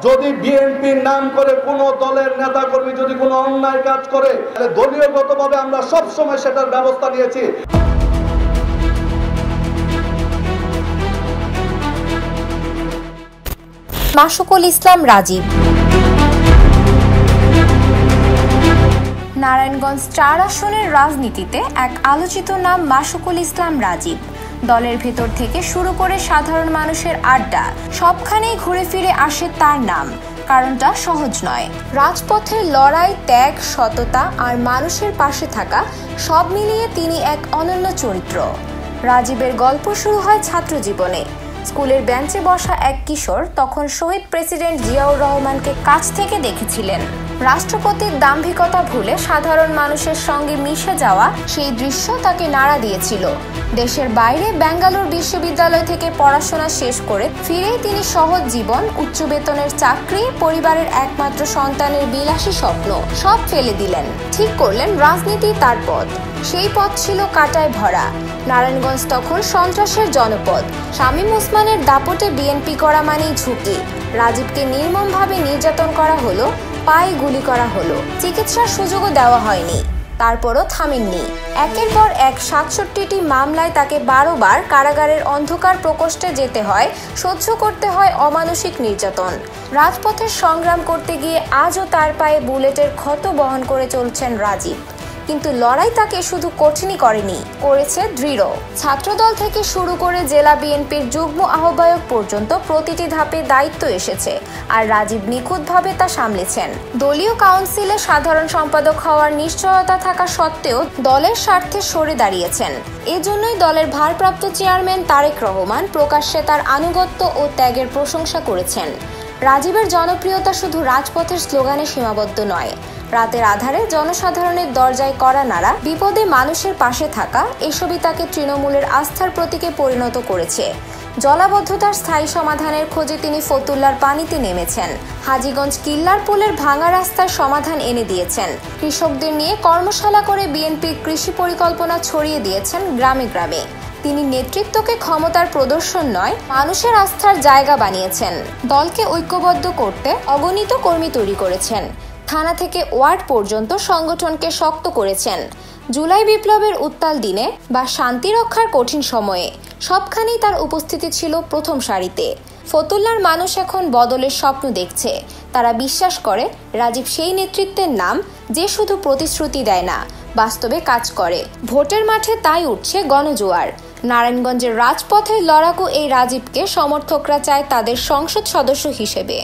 যদি বিএনপির নাম করে কোনো দলের নেতাকর্মী যদি কোনো অন্যায় কাজ করে, তাহলে দলীয়গতভাবে আমরা সবসময় সেটার ব্যবস্থা নিয়েছি। মাশুকুল ইসলাম রাজীব। নারায়ণগঞ্জ ৪ আসনের রাজনীতিতে এক আলোচিত নাম মাশুকুল ইসলাম রাজীব। দলের ভেতর থেকে শুরু করে সাধারণ মানুষের আড্ডা, সবখানেই ঘুরে ফিরে আসে তার নাম। কারণটা সহজ নয়। রাজপথের লড়াই, ত্যাগ, সততা আর মানুষের পাশে থাকা, সব মিলিয়ে তিনি এক অনন্য চরিত্র। রাজীবের গল্প শুরু হয় ছাত্র জীবনে। স্কুলের বেঞ্চে বসা এক কিশোর তখন শহীদ প্রেসিডেন্ট জিয়াউর রহমানকে কাছ থেকে দেখেছিলেন। রাষ্ট্রপতির দাম্ভিকতা ভুলে সাধারণ মানুষের সঙ্গে মিশে যাওয়া সেই দৃশ্য তাকে নাড়া দিয়েছিল। দেশের বাইরে ব্যাঙ্গালোর বিশ্ববিদ্যালয় থেকে পড়াশোনা শেষ করে ফিরেই তিনি সহজ জীবন, উচ্চ বেতনের চাকরি, পরিবারের একমাত্র সন্তানের বিলাসী স্বপ্ন সব ফেলে দিলেন। ঠিক করলেন রাজনীতি তার পথ। সেই পথ ছিল কাঁটায় ভরা। নারায়ণগঞ্জ তখন সন্ত্রাসের জনপদ। শামীম ওসমানের দাপটে বিএনপি করা মানেই ঝুঁকি। রাজীবকে নির্মমভাবে নির্যাতন করা হলো, পায়ে গুলি করা হলো, চিকিৎসার সুযোগও দেওয়া হয়নি। তারপরও থামেননি। একের পর এক ৬৭টি মামলায় তাকে ১২ বার কারাগারের অন্ধকার প্রকোষ্ঠে যেতে হয়, সহ্য করতে হয় অমানসিক নির্যাতন। রাজপথের সংগ্রাম করতে গিয়ে আজও তার পায়ে বুলেটের ক্ষত বহন করে চলছেন রাজীব। কিন্তু লড়াই তাকে শুধু কঠিনই করেনি, করেছে দৃঢ়। ছাত্রদল থেকে শুরু করে জেলা বিএনপির যুগ্ম আহ্বায়ক পর্যন্ত প্রতিটি ধাপে দায়িত্ব এসেছে, আর রাজীব নিখুঁতভাবে তা সামলেছেন। দলীয় কাউন্সিলে সাধারণ সম্পাদক হওয়ার নিশ্চয়তা থাকা সত্ত্বেও দলের স্বার্থে সরে দাঁড়িয়েছেন। এজন্যই দলের ভারপ্রাপ্ত চেয়ারম্যান তারেক রহমান প্রকাশ্যে তার আনুগত্য ও ত্যাগের প্রশংসা করেছেন। রাজীবের জনপ্রিয়তা শুধু রাজপথের স্লোগানে সীমাবদ্ধ নয়। রাতের আধারে জনসাধারণের দরজায় কড়া নাড়া, বিপদে মানুষের পাশে থাকা, এসবই তাকে তৃণমূলের আস্থার প্রতীকে পরিণত করেছে। জলাবদ্ধতার স্থায়ী সমাধানের খোঁজে তিনি ফতুল্লার পানিতে নেমেছেন। হাজীগঞ্জ কিল্লার পুলের ভাঙা রাস্তার সমাধান এনে দিয়েছেন। কৃষকদের নিয়ে কর্মশালা করে বিএনপির কৃষি পরিকল্পনা ছড়িয়ে দিয়েছেন গ্রামে গ্রামে। তিনি নেতৃত্বকে ক্ষমতার প্রদর্শন নয়, মানুষের আস্থার জায়গা বানিয়েছেন। দলকে ঐক্যবদ্ধ করতে অগণিত কর্মী তৈরি করেছেন। থানা থেকে ওয়ার্ড পর্যন্ত সংগঠনকে শক্ত করেছেন। জুলাই বিপ্লবের উত্তাল দিনে বা শান্তি রক্ষার কঠিন সময়ে সবখানেই তার উপস্থিতি ছিল প্রথম সারিতে। ফতুল্লার মানুষ এখন বদলের স্বপ্ন দেখছে। তারা বিশ্বাস করে রাজীব সেই নেতৃত্বের নাম যে শুধু প্রতিশ্রুতি দেয় না, বাস্তবে কাজ করে। ভোটের মাঠে তাই উঠছে গণজোয়ার। নারায়ণগঞ্জের রাজপথে লড়াকু এই রাজীবকে সমর্থকরা চায় তাদের সংসদ সদস্য হিসেবে।